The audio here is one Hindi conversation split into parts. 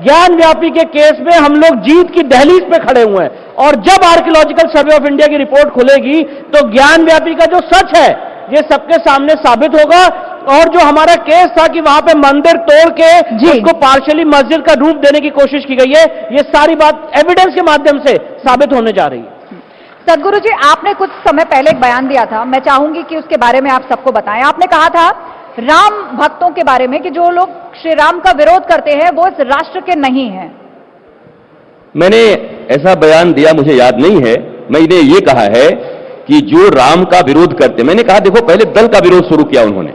ज्ञान व्यापी के केस में हम लोग जीत की दहलीज पे खड़े हुए हैं, और जब आर्कियोलॉजिकल सर्वे ऑफ इंडिया की रिपोर्ट खुलेगी तो ज्ञान व्यापी का जो सच है ये सबके सामने साबित होगा। और जो हमारा केस था कि वहां पे मंदिर तोड़ के उसको पार्शियली मस्जिद का रूप देने की कोशिश की गई है, ये सारी बात एविडेंस के माध्यम से साबित होने जा रही है। सदगुरु जी, आपने कुछ समय पहले एक बयान दिया था, मैं चाहूंगी कि उसके बारे में आप सबको बताएं। आपने कहा था राम भक्तों के बारे में कि जो लोग श्री राम का विरोध करते हैं वो इस राष्ट्र के नहीं हैं। मैंने ऐसा बयान दिया, मुझे याद नहीं है। मैंने ये कहा है कि जो राम का विरोध करते, मैंने कहा देखो पहले दल का विरोध शुरू किया उन्होंने।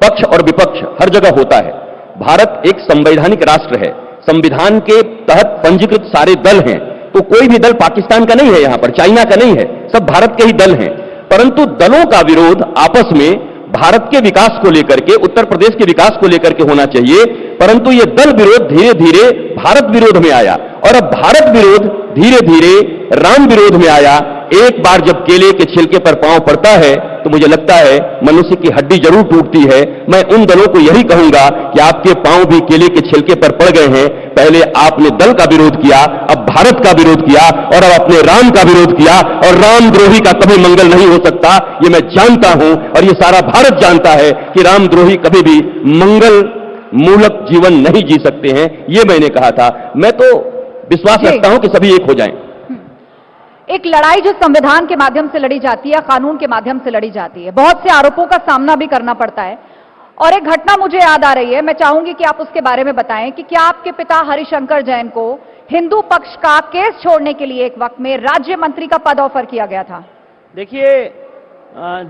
पक्ष और विपक्ष हर जगह होता है। भारत एक संवैधानिक राष्ट्र है, संविधान के तहत पंजीकृत सारे दल हैं, तो कोई भी दल पाकिस्तान का नहीं है, यहां पर चाइना का नहीं है, सब भारत के ही दल हैं। परंतु दलों का विरोध आपस में भारत के विकास को लेकर के, उत्तर प्रदेश के विकास को लेकर के होना चाहिए। परंतु यह दल विरोध धीरे धीरे भारत विरोध में आया, और अब भारत विरोध धीरे धीरे राम विरोध में आया। एक बार जब केले के छिलके पर पांव पड़ता है तो मुझे लगता है मनुष्य की हड्डी जरूर टूटती है। मैं उन दलों को यही कहूंगा कि आपके पांव भी केले के छिलके पर पड़ गए हैं। पहले आपने दल का विरोध किया, अब भारत का विरोध किया, और अब अपने राम का विरोध किया, और रामद्रोही का कभी मंगल नहीं हो सकता, ये मैं जानता हूं, और ये सारा भारत जानता है कि रामद्रोही कभी भी मंगल मूलक जीवन नहीं जी सकते हैं। ये मैंने कहा था। मैं तो विश्वास रखता हूं कि सभी एक हो जाएं। एक लड़ाई जो संविधान के माध्यम से लड़ी जाती है, कानून के माध्यम से लड़ी जाती है, बहुत से आरोपों का सामना भी करना पड़ता है। और एक घटना मुझे याद आ रही है, मैं चाहूंगी कि आप उसके बारे में बताएं कि क्या आपके पिता हरिशंकर जैन को हिंदू पक्ष का केस छोड़ने के लिए एक वक्त में राज्य मंत्री का पद ऑफर किया गया था? देखिए,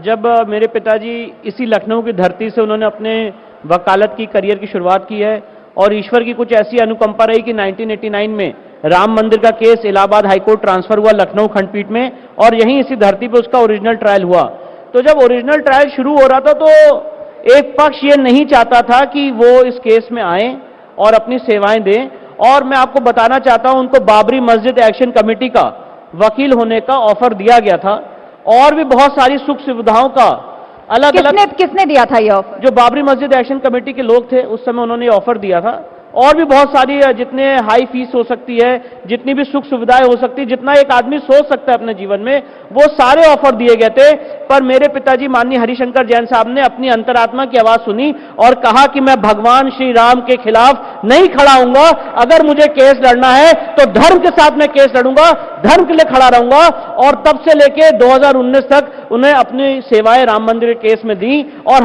जब मेरे पिताजी इसी लखनऊ की धरती से उन्होंने अपने वकालत की करियर की शुरुआत की है, और ईश्वर की कुछ ऐसी अनुकंपा रही कि 1989 में राम मंदिर का केस इलाहाबाद हाईकोर्ट ट्रांसफर हुआ लखनऊ खंडपीठ में, और यहीं इसी धरती पे उसका ओरिजिनल ट्रायल हुआ। तो जब ओरिजिनल ट्रायल शुरू हो रहा था तो एक पक्ष ये नहीं चाहता था कि वो इस केस में आए और अपनी सेवाएं दें, और मैं आपको बताना चाहता हूं उनको बाबरी मस्जिद एक्शन कमेटी का वकील होने का ऑफर दिया गया था, और भी बहुत सारी सुख सुविधाओं का अलग अलग। किसने दिया था ये ऑफर? जो बाबरी मस्जिद एक्शन कमेटी के लोग थे उस समय, उन्होंने ऑफर दिया था। और भी बहुत सारी, जितने हाई फीस हो सकती है, जितनी भी सुख सुविधाएं हो सकती है, जितना एक आदमी सोच सकता है अपने जीवन में, वो सारे ऑफर दिए गए थे। पर मेरे पिताजी माननीय हरिशंकर जैन साहब ने अपनी अंतरात्मा की आवाज सुनी और कहा कि मैं भगवान श्री राम के खिलाफ नहीं खड़ा हूंगा। अगर मुझे केस लड़ना है तो धर्म के साथ मैं केस लड़ूंगा, धर्म के लिए खड़ा रहूंगा। और तब से लेके 2019 तक उन्हें अपनी सेवाएं राम मंदिर के केस में दी, और